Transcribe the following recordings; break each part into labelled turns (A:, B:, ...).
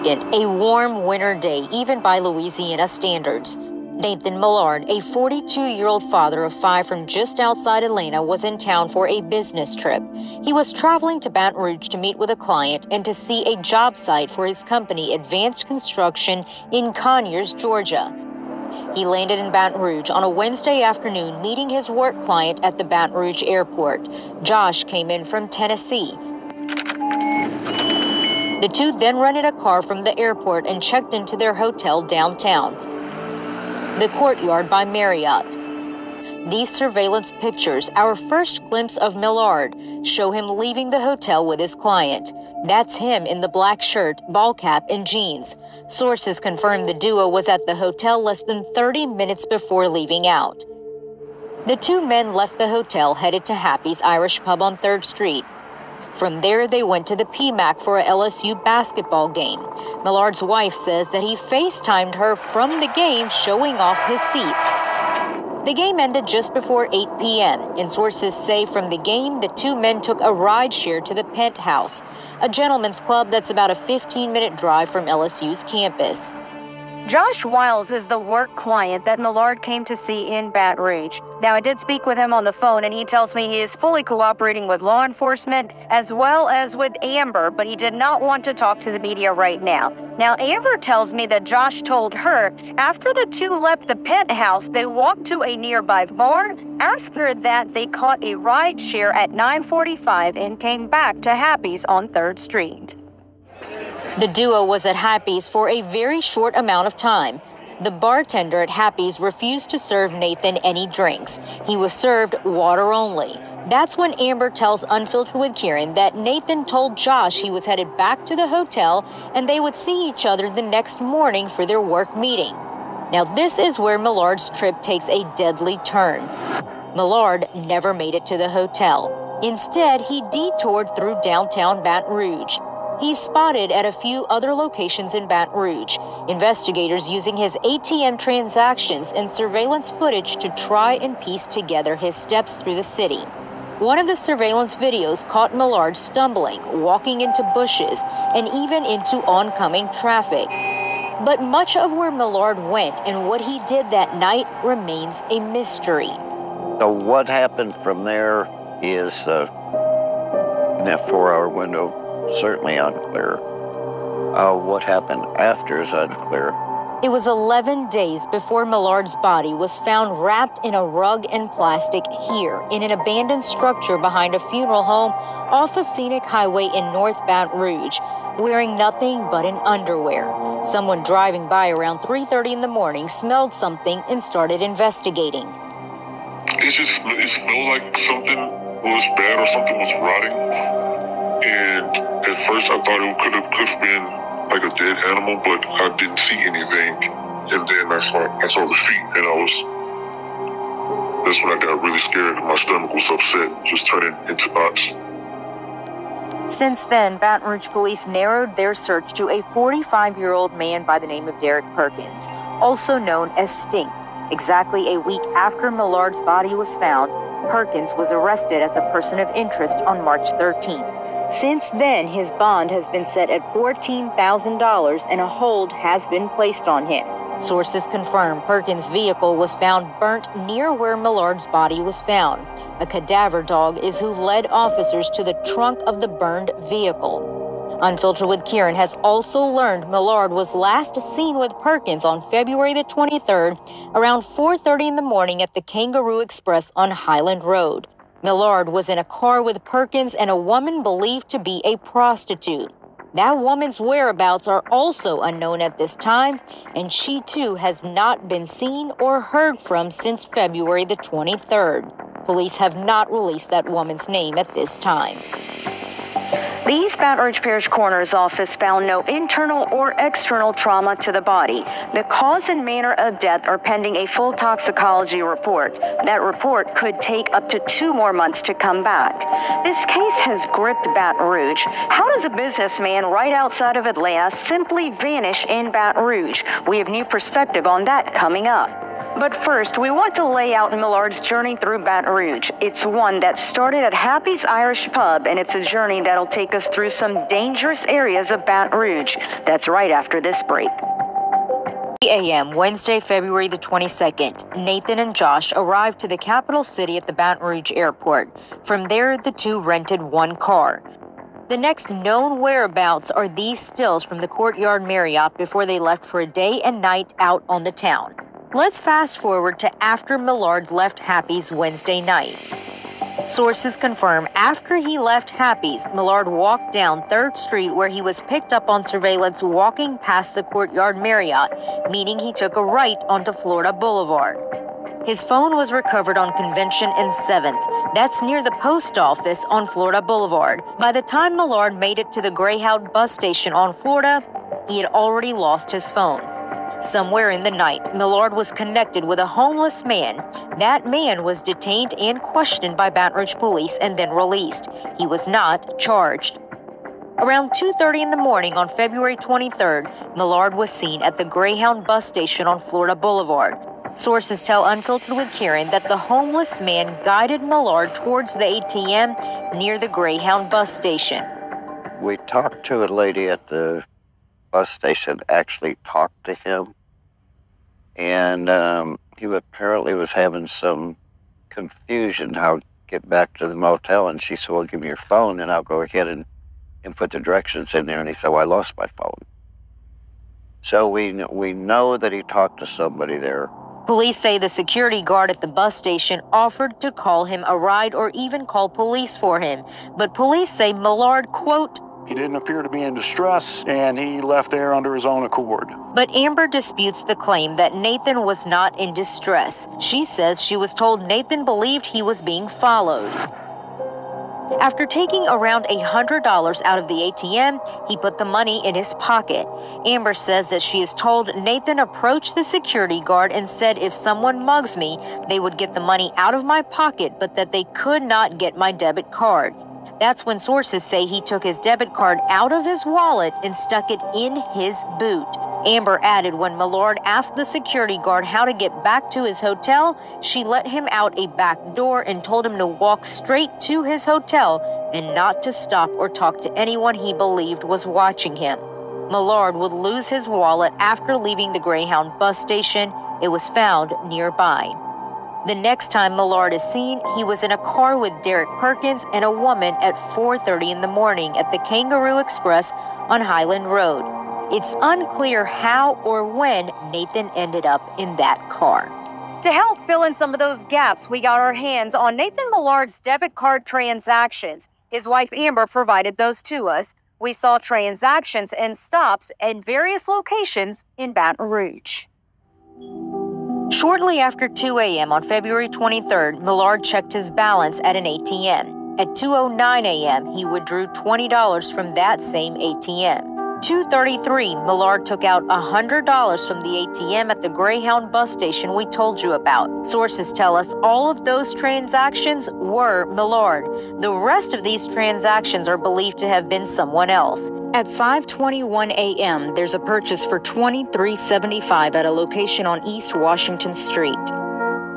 A: 2nd, a warm winter day, even by Louisiana standards. Nathan Millard, a 42-year-old father of 5 from just outside Atlanta, was in town for a business trip. He was traveling to Baton Rouge to meet with a client and to see a job site for his company, Advanced Construction, in Conyers, Georgia. He landed in Baton Rouge on a Wednesday afternoon, meeting his work client at the Baton Rouge airport. Josh came in from Tennessee. The two then rented a car from the airport and checked into their hotel downtown, the Courtyard by Marriott. These surveillance pictures, our first glimpse of Millard, show him leaving the hotel with his client. That's him in the black shirt, ball cap, and jeans. Sources confirm the duo was at the hotel less than 30 minutes before leaving out. The two men left the hotel, headed to Happy's Irish Pub on 3rd Street. From there, they went to the PMAC for a LSU basketball game. Millard's wife says that he FaceTimed her from the game, showing off his seats. The game ended just before 8 p.m., and sources say from the game, the two men took a ride share to the Penthouse, a gentleman's club that's about a 15-minute drive from LSU's campus.
B: Josh Wiles is the work client that Millard came to see in Baton Rouge. Now, I did speak with him on the phone, and he tells me he is fully cooperating with law enforcement as well as with Amber, but he did not want to talk to the media right now. Now, Amber tells me that Josh told her after the two left the Penthouse, they walked to a nearby bar. After that, they caught a ride share at 9:45 and came back to Happy's on 3rd Street.
A: The duo was at Happy's for a very short amount of time. The bartender at Happy's refused to serve Nathan any drinks. He was served water only. That's when Amber tells Unfiltered with Kiran that Nathan told Josh he was headed back to the hotel and they would see each other the next morning for their work meeting. Now, this is where Millard's trip takes a deadly turn. Millard never made it to the hotel. Instead, he detoured through downtown Baton Rouge. He's spotted at a few other locations in Baton Rouge, investigators using his ATM transactions and surveillance footage to try and piece together his steps through the city. One of the surveillance videos caught Millard stumbling, walking into bushes, and even into oncoming traffic. But much of where Millard went and what he did that night remains a mystery.
C: So what happened from there is, in that 4-hour window, certainly unclear. What happened after is unclear.
A: It was 11 days before Millard's body was found wrapped in a rug and plastic here in an abandoned structure behind a funeral home off of Scenic Highway in North Baton Rouge, wearing nothing but an underwear. Someone driving by around 3:30 in the morning smelled something and started investigating.
D: It smelled like something was bad or something was rotting. And at first I thought it could have been like a dead animal, but I didn't see anything. And then I saw the feet, and that's when I got really scared. My stomach was upset, just turning into knots.
A: Since then, Baton Rouge police narrowed their search to a 45-year-old man by the name of Derek Perkins, also known as Stink. Exactly a week after Millard's body was found, Perkins was arrested as a person of interest on March 13th. Since then, his bond has been set at $14,000 and a hold has been placed on him. Sources confirm Perkins' vehicle was found burnt near where Millard's body was found. A cadaver dog is who led officers to the trunk of the burned vehicle. Unfiltered with Kiran has also learned Millard was last seen with Perkins on February the 23rd around 4:30 in the morning at the Kangaroo Express on Highland Road. Millard was in a car with Perkins and a woman believed to be a prostitute. That woman's whereabouts are also unknown at this time, and she too has not been seen or heard from since February the 23rd. Police have not released that woman's name at this time.
B: The East Baton Rouge Parish Coroner's Office found no internal or external trauma to the body. The cause and manner of death are pending a full toxicology report. That report could take up to 2 more months to come back. This case has gripped Baton Rouge. How does a businessman right outside of Atlanta simply vanish in Baton Rouge? We have new perspective on that coming up. But first, we want to lay out Millard's journey through Baton Rouge. It's one that started at Happy's Irish Pub, and it's a journey that'll take us through some dangerous areas of Baton Rouge. That's right after this break.
A: 3 a.m. Wednesday, February the 22nd, Nathan and Josh arrived to the capital city at the Baton Rouge airport. From there, the two rented one car. The next known whereabouts are these stills from the Courtyard Marriott before they left for a day and night out on the town. Let's fast forward to after Millard left Happy's Wednesday night. Sources confirm after he left Happy's, Millard walked down 3rd Street where he was picked up on surveillance walking past the Courtyard Marriott, meaning he took a right onto Florida Boulevard. His phone was recovered on Convention and 7th. That's near the post office on Florida Boulevard. By the time Millard made it to the Greyhound bus station on Florida, he had already lost his phone. Somewhere in the night, Millard was connected with a homeless man. That man was detained and questioned by Baton Rouge police and then released. He was not charged. Around 2:30 in the morning on February 23rd, Millard was seen at the Greyhound bus station on Florida Boulevard. Sources tell Unfiltered with Kiran that the homeless man guided Millard towards the ATM near the Greyhound bus station.
C: We talked to a lady at the bus station, actually talked to him, and he apparently was having some confusion how to get back to the motel, and she said, well, give me your phone and I'll go ahead and put the directions in there, and he said, well, I lost my phone. So we know that he talked to somebody there.
A: Police say the security guard at the bus station offered to call him a ride or even call police for him, but police say Millard, quote,
E: he didn't appear to be in distress, and he left there under his own accord.
A: But Amber disputes the claim that Nathan was not in distress. She says she was told Nathan believed he was being followed. After taking around $100 out of the ATM, he put the money in his pocket. Amber says that she is told Nathan approached the security guard and said if someone mugs me, they would get the money out of my pocket, but that they could not get my debit card. That's when sources say he took his debit card out of his wallet and stuck it in his boot. Amber added when Millard asked the security guard how to get back to his hotel, she let him out a back door and told him to walk straight to his hotel and not to stop or talk to anyone he believed was watching him. Millard would lose his wallet after leaving the Greyhound bus station. It was found nearby. The next time Millard is seen, he was in a car with Derek Perkins and a woman at 4:30 in the morning at the Kangaroo Express on Highland Road. It's unclear how or when Nathan ended up in that car.
B: To help fill in some of those gaps, we got our hands on Nathan Millard's debit card transactions. His wife Amber provided those to us. We saw transactions and stops at various locations in Baton Rouge.
A: Shortly after 2 a.m. on February 23rd, Millard checked his balance at an ATM. At 2:09 a.m., he withdrew $20 from that same ATM. 2:33, Millard took out $100 from the ATM at the Greyhound bus station we told you about. Sources tell us all of those transactions were Millard. The rest of these transactions are believed to have been someone else. At 5:21 a.m., there's a purchase for $23.75 at a location on East Washington Street.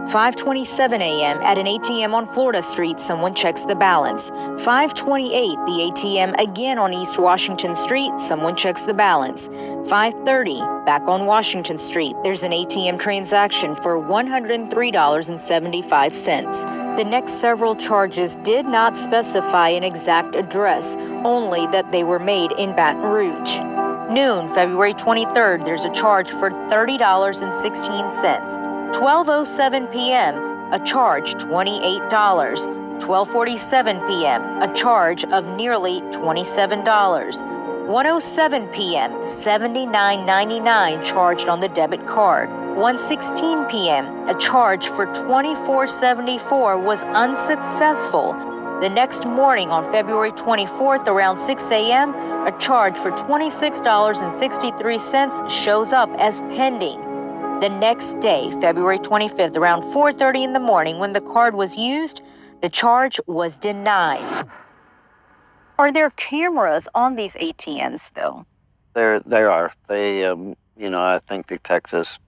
A: 5:27 a.m. at an ATM on Florida Street, someone checks the balance. 5:28, the ATM again on East Washington Street, someone checks the balance. 5:30, back on Washington Street, there's an ATM transaction for $103.75. The next several charges did not specify an exact address, only that they were made in Baton Rouge. Noon, February 23rd, there's a charge for $30.16. 12:07 p.m., a charge $28. 12:47 p.m., a charge of nearly $27. 1:07 p.m., $79.99 charged on the debit card. 1:16 p.m., a charge for $24.74 was unsuccessful. The next morning on February 24th around 6 a.m., a charge for $26.63 shows up as pending. The next day, February 25th, around 4:30 in the morning, when the card was used, the charge was denied.
B: Are there cameras on these ATMs, though?
C: There are. They, I think detectives,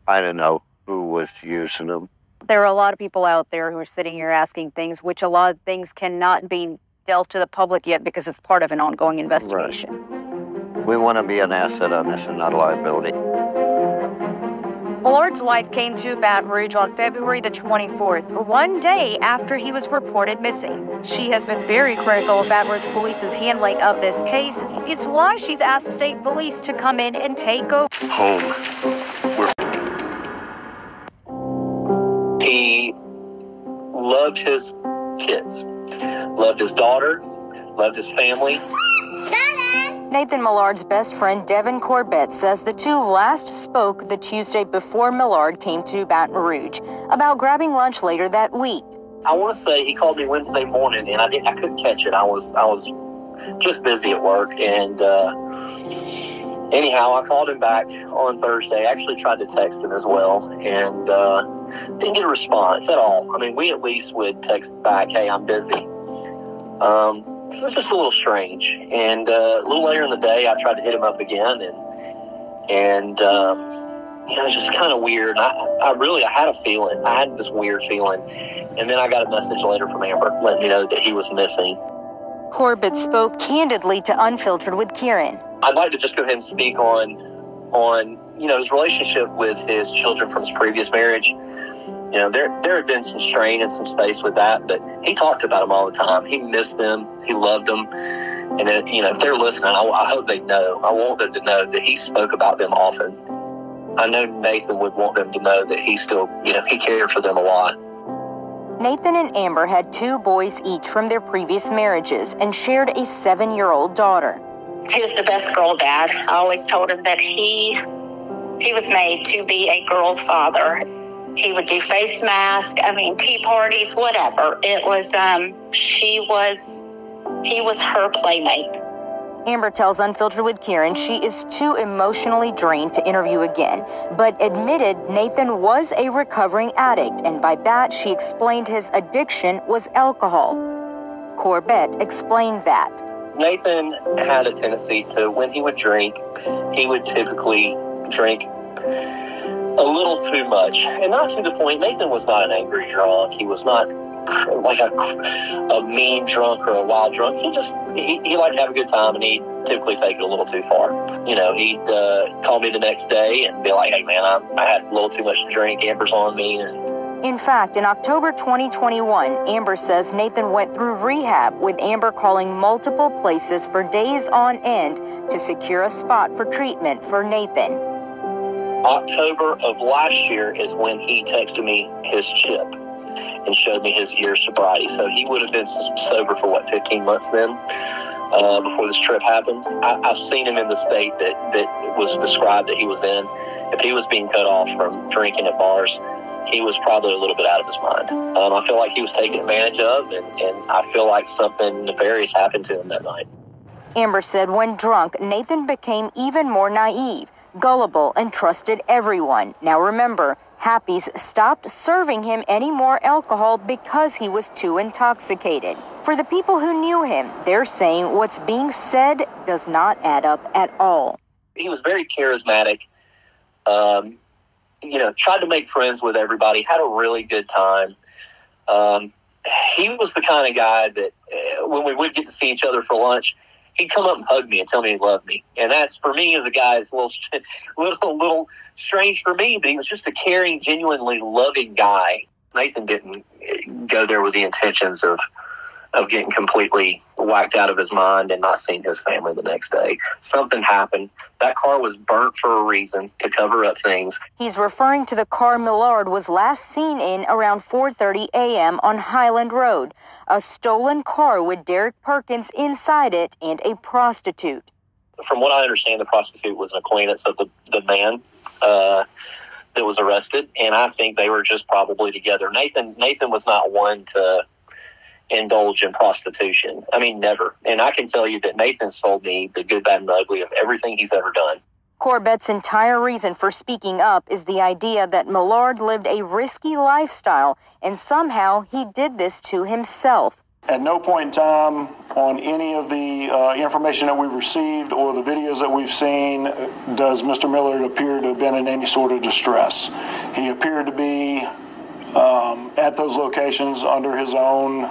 C: I don't know, who was using them.
B: There are a lot of people out there who are sitting here asking things, which a lot of things cannot be dealt to the public yet because it's part of an ongoing investigation.
C: Right. We want to be an asset on this and not a liability.
B: Millard's wife came to Baton Rouge on February the 24th, one day after he was reported missing. She has been very critical of Baton Rouge Police's handling of this case. It's why she's asked state police to come in and take over.
F: Home. He loved his kids, loved his daughter, loved his family.
A: Nathan Millard's best friend, Devin Corbett, says the two last spoke the Tuesday before Millard came to Baton Rouge about grabbing lunch later that week.
F: I want to say he called me Wednesday morning, and I couldn't catch it. I was just busy at work, and anyhow, I called him back on Thursday. I actually tried to text him as well, and didn't get a response at all. I mean, we at least would text back, "Hey, I'm busy." So it's just a little strange. And a little later in the day, I tried to hit him up again, and it's just kind of weird. I had a feeling. I had this weird feeling. And then I got a message later from Amber letting me know that he was missing.
A: Corbett spoke candidly to Unfiltered with Kiran.
F: I'd like to just go ahead and speak on his relationship with his children from his previous marriage. There had been some strain and some space with that, but he talked about them all the time. He missed them. He loved them. And, if they're listening, I hope they know. I want them to know that he spoke about them often. I know Nathan would want them to know that he still, he cared for them a lot.
A: Nathan and Amber had 2 boys each from their previous marriages and shared a 7-year-old daughter.
G: He was the best girl dad. I always told him that he was made to be a girl father. He would do face masks, tea parties, whatever. It was, he was her playmate.
A: Amber tells Unfiltered with Kiran she is too emotionally drained to interview again, but admitted Nathan was a recovering addict, and by that she explained his addiction was alcohol. Corbett explained that.
F: Nathan had a tendency to, when he would drink, he would typically drink a little too much, and not to the point. Nathan was not an angry drunk. He was not like a mean drunk or a wild drunk. He liked to have a good time, and he'd typically take it a little too far. He'd call me the next day and be like, "Hey man, I had a little too much to drink. Amber's on me."
A: In fact, in October 2021, Amber says Nathan went through rehab, with Amber calling multiple places for days on end to secure a spot for treatment for Nathan.
F: October of last year is when he texted me his chip and showed me his year sobriety. So he would have been sober for 15 months then, before this trip happened. I've seen him in the state that was described that he was in. If he was being cut off from drinking at bars, he was probably a little bit out of his mind. I feel like he was taken advantage of, and I feel like something nefarious happened to him that night.
A: Amber said when drunk, Nathan became even more naive, gullible, and trusted everyone. Now remember, Happy's stopped serving him any more alcohol because he was too intoxicated. For the people who knew him, they're saying what's being said does not add up at all.
F: He was very charismatic, tried to make friends with everybody, had a really good time. He was the kind of guy that when we would get to see each other for lunch, he'd come up and hug me and tell me he loved me. And that's, for me as a guy, it's a little strange for me, but he was just a caring, genuinely loving guy. Nathan didn't go there with the intentions of getting completely whacked out of his mind and not seeing his family the next day. Something happened. That car was burnt for a reason, to cover up things.
A: He's referring to the car Millard was last seen in around 4:30 a.m. on Highland Road, a stolen car with Derek Perkins inside it and a prostitute.
F: From what I understand, the prostitute was an acquaintance of the man that was arrested, and I think they were just probably together. Nathan was not one to indulge in prostitution. Never. And I can tell you that Nathan sold me the good, bad, and ugly of everything he's ever done.
A: Corbett's entire reason for speaking up is the idea that Millard lived a risky lifestyle, and somehow he did this to himself.
E: At no point in time on any of the information that we've received or the videos that we've seen does Mr. Millard appear to have been in any sort of distress. He appeared to be at those locations under his own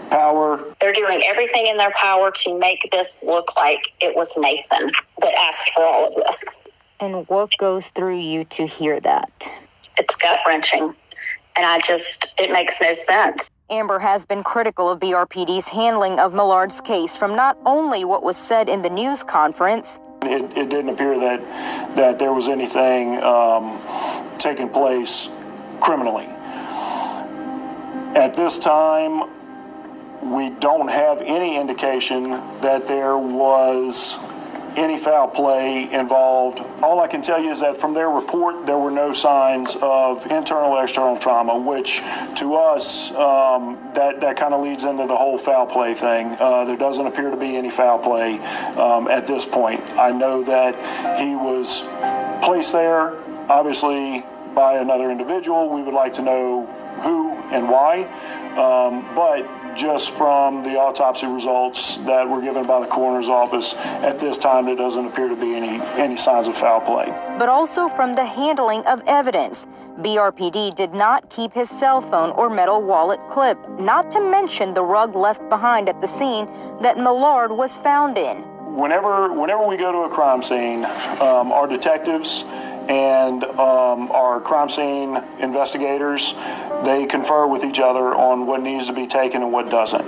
E: power.
G: They're doing everything in their power to make this look like it was Nathan that asked for all of this.
A: And what goes through you to hear that?
G: It's gut-wrenching, and it makes no sense.
A: Amber has been critical of BRPD's handling of Millard's case from not only what was said in the news conference.
E: It didn't appear that there was anything taking place criminally. At this time, we don't have any indication that there was any foul play involved. All I can tell you is that from their report, there were no signs of internal or external trauma, which to us, that kind of leads into the whole foul play thing. There doesn't appear to be any foul play at this point. I know that he was placed there, obviously, by another individual. We would like to know who and why, but just from the autopsy results that were given by the coroner's office, at this time there doesn't appear to be any signs of foul play.
A: But also from the handling of evidence. BRPD did not keep his cell phone or metal wallet clip, not to mention the rug left behind at the scene that Millard was found in.
E: Whenever we go to a crime scene, our detectives and our crime scene investigators, they confer with each other on what needs to be taken and what doesn't.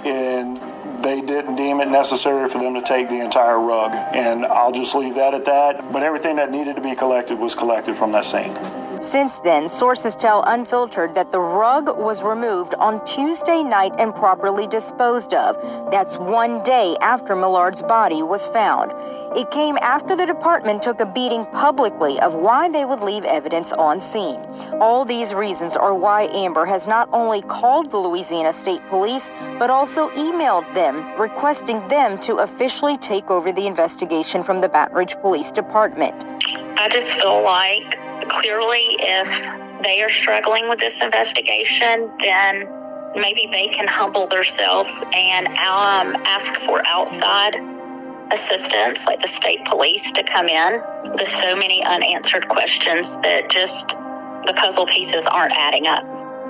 E: And they didn't deem it necessary for them to take the entire rug. And I'll just leave that at that. But everything that needed to be collected was collected from that scene.
A: Since then, sources tell Unfiltered that the rug was removed on Tuesday night and properly disposed of. That's one day after Millard's body was found. It came after the department took a beating publicly of why they would leave evidence on scene. All these reasons are why Amber has not only called the Louisiana State Police, but also emailed them, requesting them to officially take over the investigation from the Baton Rouge Police Department.
G: I just feel like clearly if they are struggling with this investigation, then maybe they can humble themselves and ask for outside assistance, like the state police, to come in. There's so many unanswered questions that just the puzzle pieces aren't adding up.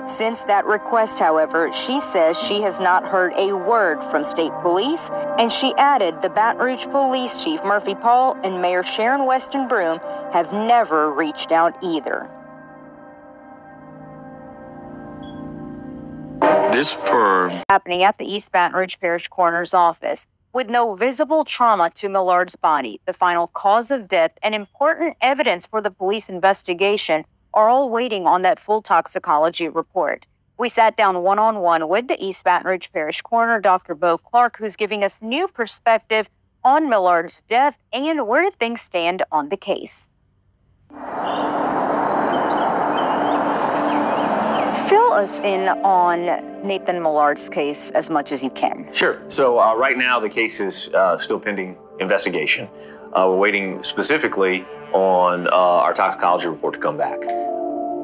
A: Since that request, however, she says she has not heard a word from state police, and she added the Baton Rouge Police Chief Murphy Paul and Mayor Sharon Weston Broom have never reached out either.
H: This firm
B: Happening at the East Baton Rouge Parish Coroner's Office. With no visible trauma to Millard's body, the final cause of death, and important evidence for the police investigation are all waiting on that full toxicology report. We sat down one-on-one with the East Baton Rouge Parish Coroner, Dr. Bo Clark, who's giving us new perspective on Millard's death and where things stand on the case. Fill us in on Nathan Millard's case as much as you can.
I: Sure. So right now the case is still pending investigation. We're waiting specifically on our toxicology report to come back.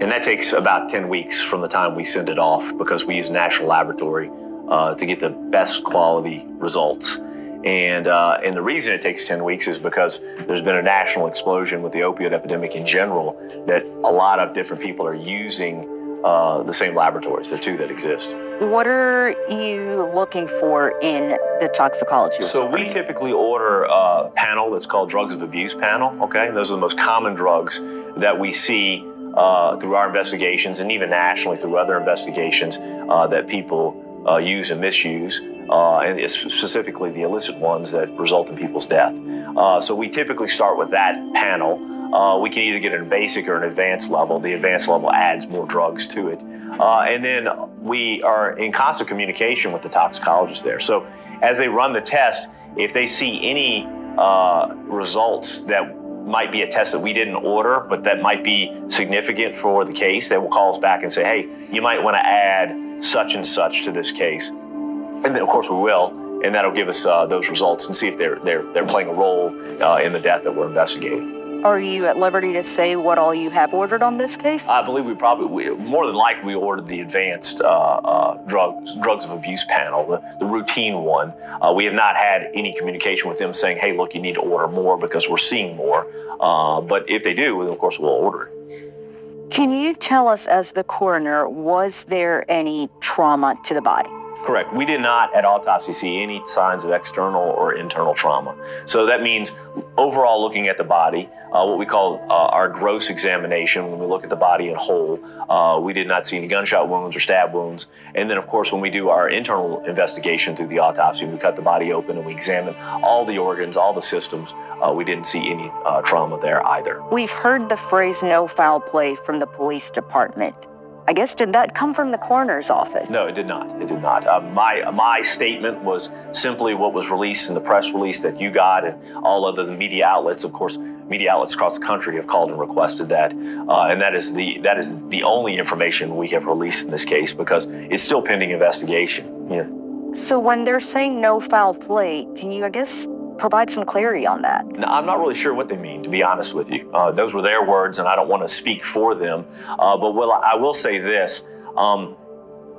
I: And that takes about 10 weeks from the time we send it off because we use a national laboratory to get the best quality results. And the reason it takes 10 weeks is because there's been a national explosion with the opioid epidemic in general that a lot of different people are using the same laboratories, the two that exist.
B: What are you looking for in the toxicology?
I: So we typically order a panel that's called drugs of abuse panel, okay? And those are the most common drugs that we see through our investigations and even nationally through other investigations that people use and misuse, and it's specifically the illicit ones that result in people's death. So we typically start with that panel. We can either get an basic or an advanced level. The advanced level adds more drugs to it. And then we are in constant communication with the toxicologist there. So as they run the test, if they see any results that might be a test that we didn't order, but that might be significant for the case, they will call us back and say, hey, you might want to add such and such to this case. And then, of course, we will, and that'll give us those results and see if they're playing a role in the death that we're investigating.
B: Are you at liberty to say what all you have ordered on this case?
I: I believe more than likely, we ordered the advanced drugs of abuse panel, the routine one. We have not had any communication with them saying, hey, look, you need to order more because we're seeing more. But if they do, of course, we'll order it.
B: Can you tell us, as the coroner, was there any trauma to the body?
I: Correct. We did not at autopsy see any signs of external or internal trauma. So that means overall looking at the body, what we call our gross examination, when we look at the body in whole, we did not see any gunshot wounds or stab wounds. And then, of course, when we do our internal investigation through the autopsy, we cut the body open and we examine all the organs, all the systems. We didn't see any trauma there either.
B: We've heard the phrase no foul play from the police department. I guess, did that come from the coroner's office?
I: No, it did not. It did not. My statement was simply what was released in the press release that you got, and all other media outlets, of course, media outlets across the country have called and requested that. And that is the only information we have released in this case because it's still pending investigation. Yeah.
B: So when they're saying no foul play, can you, I guess, provide some clarity on that?
I: No, I'm not really sure what they mean, to be honest with you. Those were their words, and I don't want to speak for them. But I will say this.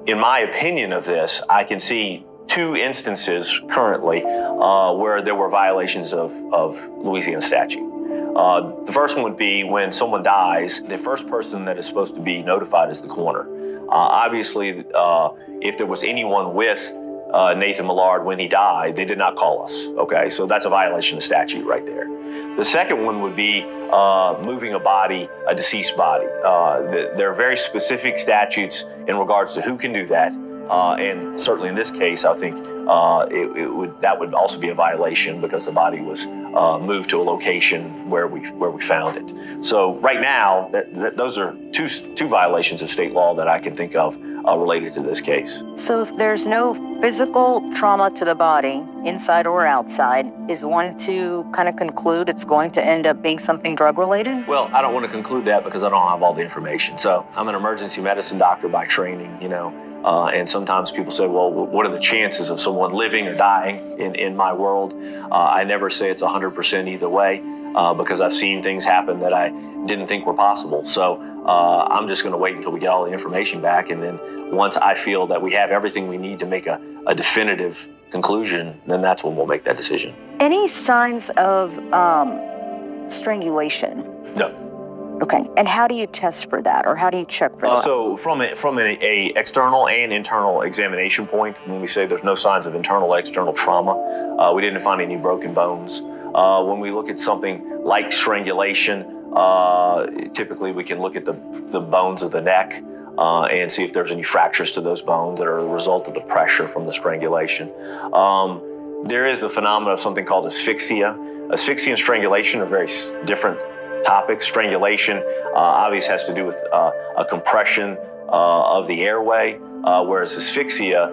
I: In my opinion of this, I can see two instances currently where there were violations of Louisiana statute. The first one would be when someone dies, the first person that is supposed to be notified is the coroner. Obviously, if there was anyone with Nathan Millard when he died, they did not call us. Okay, so that's a violation of statute right there. The second one would be moving a deceased body. There are very specific statutes in regards to who can do that, and certainly in this case, I think that would also be a violation because the body was moved to a location where we found it. So right now, those are two violations of state law that I can think of related to this case.
B: So if there's no physical trauma to the body, inside or outside, is one to kind of conclude it's going to end up being something drug-related?
I: Well, I don't want to conclude that because I don't have all the information. So I'm an emergency medicine doctor by training, and sometimes people say, well, what are the chances of someone living or dying in my world? I never say it's 100% either way because I've seen things happen that I didn't think were possible. So I'm just going to wait until we get all the information back. And then once I feel that we have everything we need to make a definitive conclusion, then that's when we'll make that decision.
B: Any signs of strangulation?
I: No.
B: Okay, and how do you test for that, or how do you check for that?
I: So from a external and internal examination point, when we say there's no signs of internal or external trauma, we didn't find any broken bones. When we look at something like strangulation, typically we can look at the bones of the neck and see if there's any fractures to those bones that are a result of the pressure from the strangulation. There is the phenomenon of something called asphyxia. Asphyxia and strangulation are very different topics. Strangulation obviously has to do with a compression of the airway, whereas asphyxia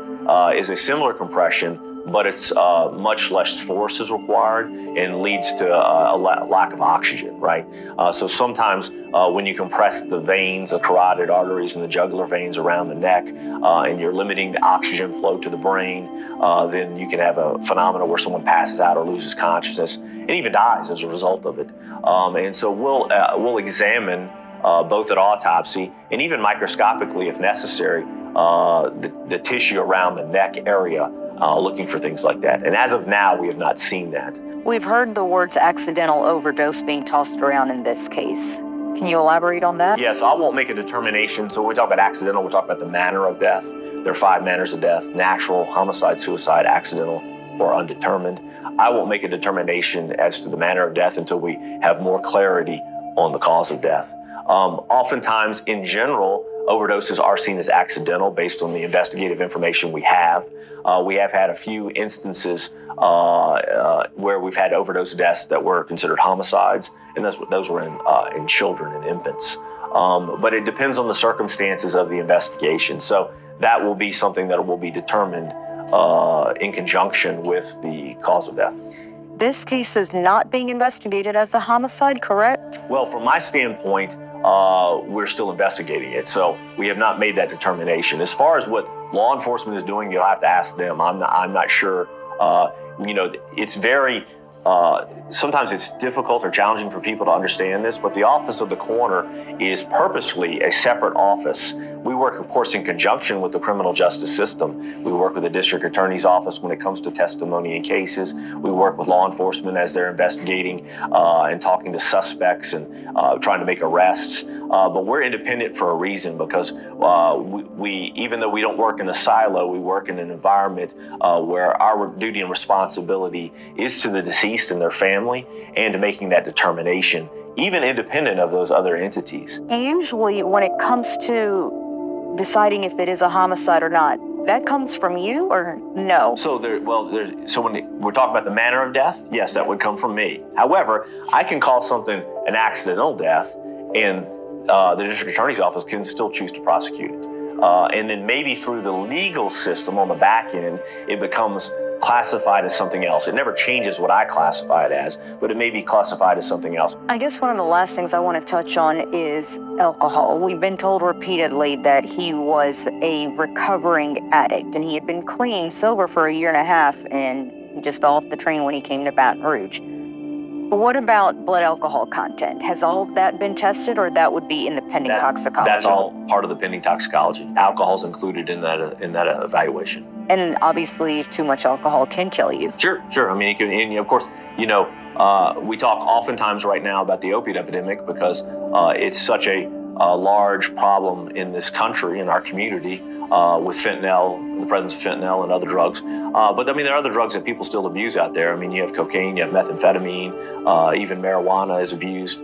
I: is a similar compression, but it's much less force is required and leads to a lack of oxygen, right? So sometimes when you compress the veins, the carotid arteries and the jugular veins around the neck, and you're limiting the oxygen flow to the brain, then you can have a phenomenon where someone passes out or loses consciousness and even dies as a result of it. And so we'll examine both at autopsy and even microscopically, if necessary, the tissue around the neck area, looking for things like that. And as of now, we have not seen that.
B: We've heard the words accidental overdose being tossed around in this case. Can you elaborate on that?
I: Yeah, so I won't make a determination. So when we talk about accidental, we're talking about the manner of death. There are 5 manners of death: natural, homicide, suicide, accidental, or undetermined. I won't make a determination as to the manner of death until we have more clarity on the cause of death. Oftentimes, in general, overdoses are seen as accidental based on the investigative information we have. We have had a few instances where we've had overdose deaths that were considered homicides, and those were in children and infants. But it depends on the circumstances of the investigation. So that will be something that will be determined in conjunction with the cause of death.
B: This case is not being investigated as a homicide, correct?
I: Well, from my standpoint, we're still investigating it, so we have not made that determination. As far as what law enforcement is doing, you'll have to ask them. I'm not sure. It's very sometimes it's difficult or challenging for people to understand this, but the Office of the Coroner is purposely a separate office. We work, of course, in conjunction with the criminal justice system. We work with the district attorney's office when it comes to testimony in cases. We work with law enforcement as they're investigating and talking to suspects and trying to make arrests. But we're independent for a reason, because we, even though we don't work in a silo, we work in an environment where our duty and responsibility is to the deceased and their family, and to making that determination, even independent of those other entities.
B: And usually when it comes to deciding if it is a homicide or not, that comes from you or no?
I: So so when we're talking about the manner of death, yes, that would come from me. However, I can call something an accidental death, and the district attorney's office can still choose to prosecute it. And then maybe through the legal system on the back end, it becomes classified as something else. It never changes what I classify it as, but it may be classified as something else.
B: I guess one of the last things I want to touch on is alcohol. We've been told repeatedly that he was a recovering addict, and he had been clean, sober for 1.5 years, and he just fell off the train when he came to Baton Rouge. But what about blood alcohol content? Has all of that been tested, or that would be in the pending toxicology?
I: That's all part of the pending toxicology. Alcohol's included in that evaluation.
B: And obviously, too much alcohol can kill you.
I: Sure. I mean, it can, and of course, we talk oftentimes right now about the opiate epidemic because it's such a large problem in this country, in our community, with fentanyl, the presence of fentanyl and other drugs. But I mean, there are other drugs that people still abuse out there. I mean, you have cocaine, you have methamphetamine, even marijuana is abused.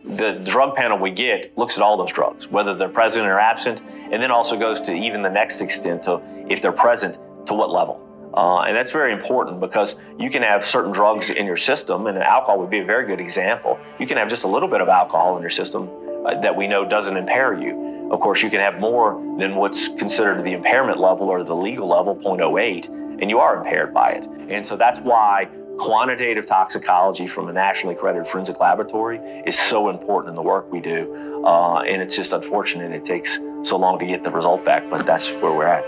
I: The drug panel we get looks at all those drugs, whether they're present or absent, and then also goes to even the next extent to, if they're present, to what level. And that's very important, because you can have certain drugs in your system, and alcohol would be a very good example. You can have just a little bit of alcohol in your system that we know doesn't impair you. Of course, you can have more than what's considered the impairment level or the legal level, 0.08, and you are impaired by it. And so that's why quantitative toxicology from a nationally accredited forensic laboratory is so important in the work we do. And it's just unfortunate it takes so long to get the result back, but that's where we're at.